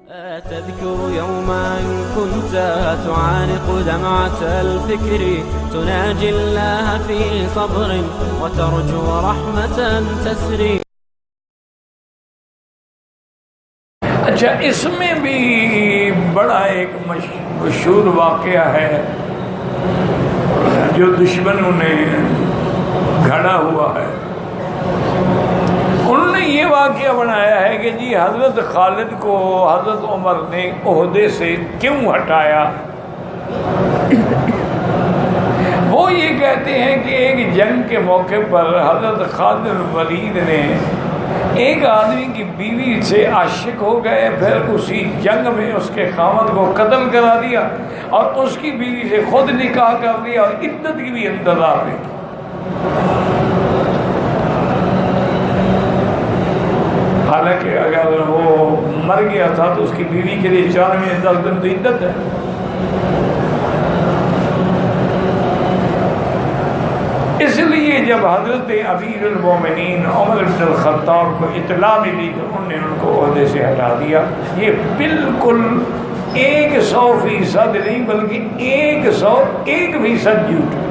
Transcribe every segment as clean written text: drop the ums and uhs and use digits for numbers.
تذكر يوما كنت تعانق دمعة الفكر تناجي الله في صبر وترجو رحمة تسري. اچھا، اس میں بھی بڑا ایک مشہور واقعہ ہے جو دشمنوں نے گھڑا ہوا ہے. انہوں نے یہ واقعہ بنایا ہے کہ جی حضرت خالد کو حضرت عمر نے عہدے سے کیوں ہٹایا. وہ یہ کہتے ہیں کہ ایک جنگ کے موقع پر حضرت خالد بن ولید نے ایک آدمی کی بیوی سے عاشق ہو گئے، پھر اسی جنگ میں اس کے خاوند کو قتل کرا دیا اور اس کی بیوی سے خود نکاح کر دیا اور عدت کی بھی انتظار نہیں کی. حالانکہ اگر وہ مر گیا تھا تو اس کی بیوی کے لیے 4 مہینے 10 دن تو عدت ہے. اس لیے جب حضرت امیر المومنین عمر بن الخطاب کو اطلاع ملی تو انہوں نے ان کو عہدے سے ہٹا دیا. یہ بالکل 100% نہیں بلکہ 101% جھوٹ ہے.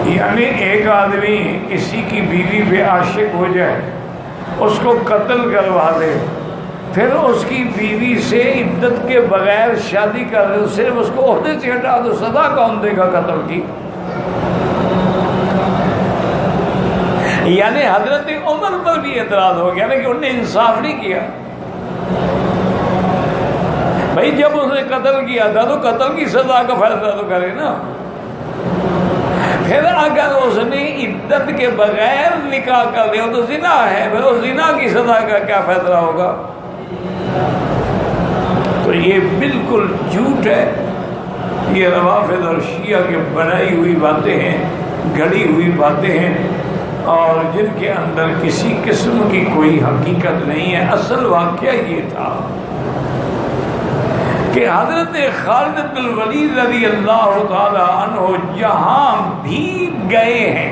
یعنی ایک آدمی کسی کی بیوی پہ عاشق ہو جائے، اس کو قتل کروا دے، پھر اس کی بیوی سے عدت کے بغیر شادی کر دے، صرف اس کو عہدے سے ہٹا دو، سزا کون دے گا قتل کی؟ یعنی حضرت عمر پر بھی اعتراض ہو گیا نا کہ انہوں نے انصاف نہیں کیا. بھائی جب اس نے قتل کیا تھا تو قتل کی سزا کا فیصلہ تو کرے نا. پھر اگر اس نے عدت کے بغیر نکاح کر دیا تو زنا ہے، پھر اس زنا کی سزا کا کیا فیصلہ ہوگا؟ تو یہ بالکل جھوٹ ہے. یہ روافض اور شیعہ کے بنائی ہوئی باتیں ہیں، گھڑی ہوئی باتیں ہیں، اور جن کے اندر کسی قسم کی کوئی حقیقت نہیں ہے. اصل واقعہ یہ تھا کہ حضرت خالد بن الولید رضی اللہ تعالی عنہ جہاں بھی گئے ہیں،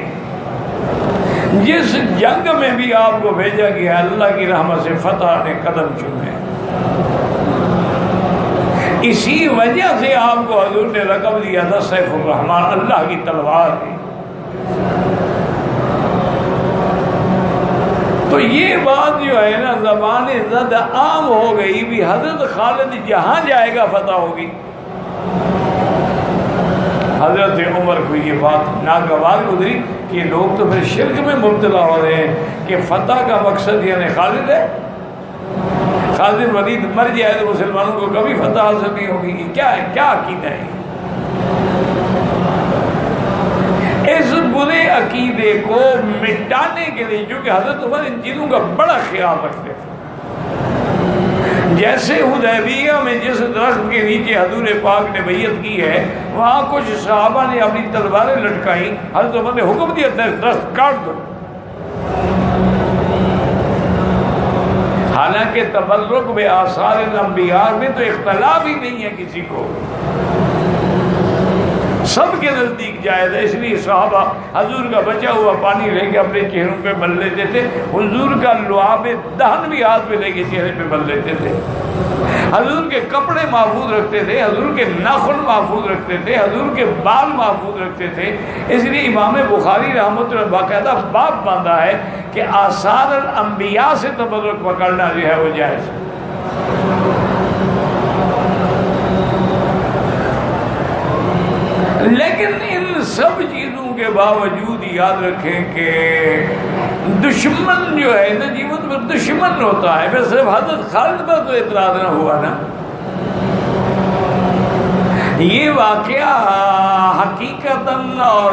جس جنگ میں بھی آپ کو بھیجا گیا، اللہ کی رحمت سے فتح نے قدم چومے. اسی وجہ سے آپ کو حضور نے لقب دیا تھا سیف الرحمن، اللہ کی تلوار ہے. تو یہ بات جو ہے نا زبان زد عام ہو گئی بھی حضرت خالد جہاں جائے گا فتح ہوگی. حضرت عمر کو یہ بات ناگوار گزری کہ لوگ تو پھر شرک میں مبتلا ہو رہے ہیں کہ فتح کا مقصد یعنی خالد ہے. خالد بن ولید مر جائے تو مسلمانوں کو کبھی فتح حاصل نہیں ہوگی. کیا ہے، کیا عقیدہ ہے؟ اس برے عقیدے کو مٹانے کے لیے، چونکہ حضرت عمر ان چیزوں کا بڑا خیال رکھتے تھے. جیسے حدیبیہ میں جس درخت کے نیچے حضور پاک نے بیعت کی ہے، وہاں کچھ صحابہ نے اپنی تلواریں لٹکائیں، حضرت عمر نے حکم دیا درخت کاٹ دو. حالانکہ تبرک بے آثار الانبیاء میں تو اختلاف ہی نہیں ہے کسی کو، سب کے نزدیک جائز ہے. اس لیے صحابہ حضور کا بچا ہوا پانی لے کے اپنے چہروں پہ مل لیتے تھے، حضور کا لعاب دہن بھی ہاتھ میں لے کے چہرے پہ مل لیتے تھے، حضور کے کپڑے محفوظ رکھتے تھے، حضور کے ناخن محفوظ رکھتے تھے، حضور کے بال محفوظ رکھتے تھے. اس لیے امام بخاری رحمۃ اللہ باقاعدہ باب باندھا ہے کہ آثار الانبیاء سے تبرک پکڑنا جو ہے وہ جائز ہے. لیکن ان سب چیزوں کے باوجود یاد رکھیں کہ دشمن جو ہے نا جیون میں دشمن ہوتا ہے. پھر صرف حضرت خالد پر تو اعتراض نہ ہوا نا. یہ واقعہ حقیقتاً اور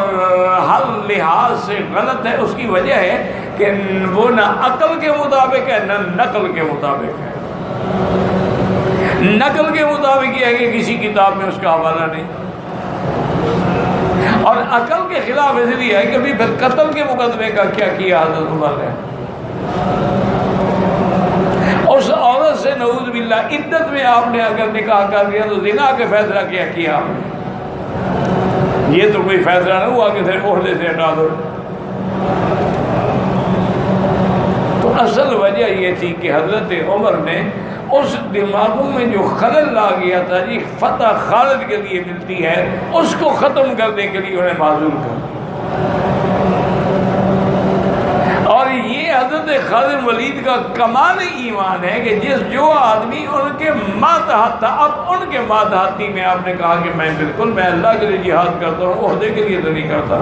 ہر لحاظ سے غلط ہے. اس کی وجہ ہے کہ وہ نہ عقل کے مطابق ہے نہ نقل کے مطابق ہے. نقل کے مطابق یہ ہے کہ کسی کتاب میں اس کا حوالہ نہیں، اور عقل کے خلاف اس لیے ہے کہ بھی پھر قتل کے مقدمے کا کیا کیا حضرت عمر نے. اس عورت سے نعوذ باللہ عدت میں آپ نے اگر نکاح کر دیا تو زنا کے فیصلہ کیا کیا آپ نے. یہ تو کوئی فیصلہ نہ ہوا کہ صرف عہدے سے ہٹا دو. تو اصل وجہ یہ تھی کہ حضرت عمر نے اس دماغوں میں جو خلل آ گیا تھا جی فتح خالد کے لیے ملتی ہے، اس کو ختم کرنے کے لیے انہیں معذور کر، اور یہ حضرت خالد ولید کا کمال ایمان ہے کہ جو آدمی ان کے ماتحت تھا، اب ان کے ماتحتی میں آپ نے کہا کہ میں بالکل میں اللہ کے لیے جہاد کرتا ہوں، عہدے کے لیے تو نہیں کرتا۔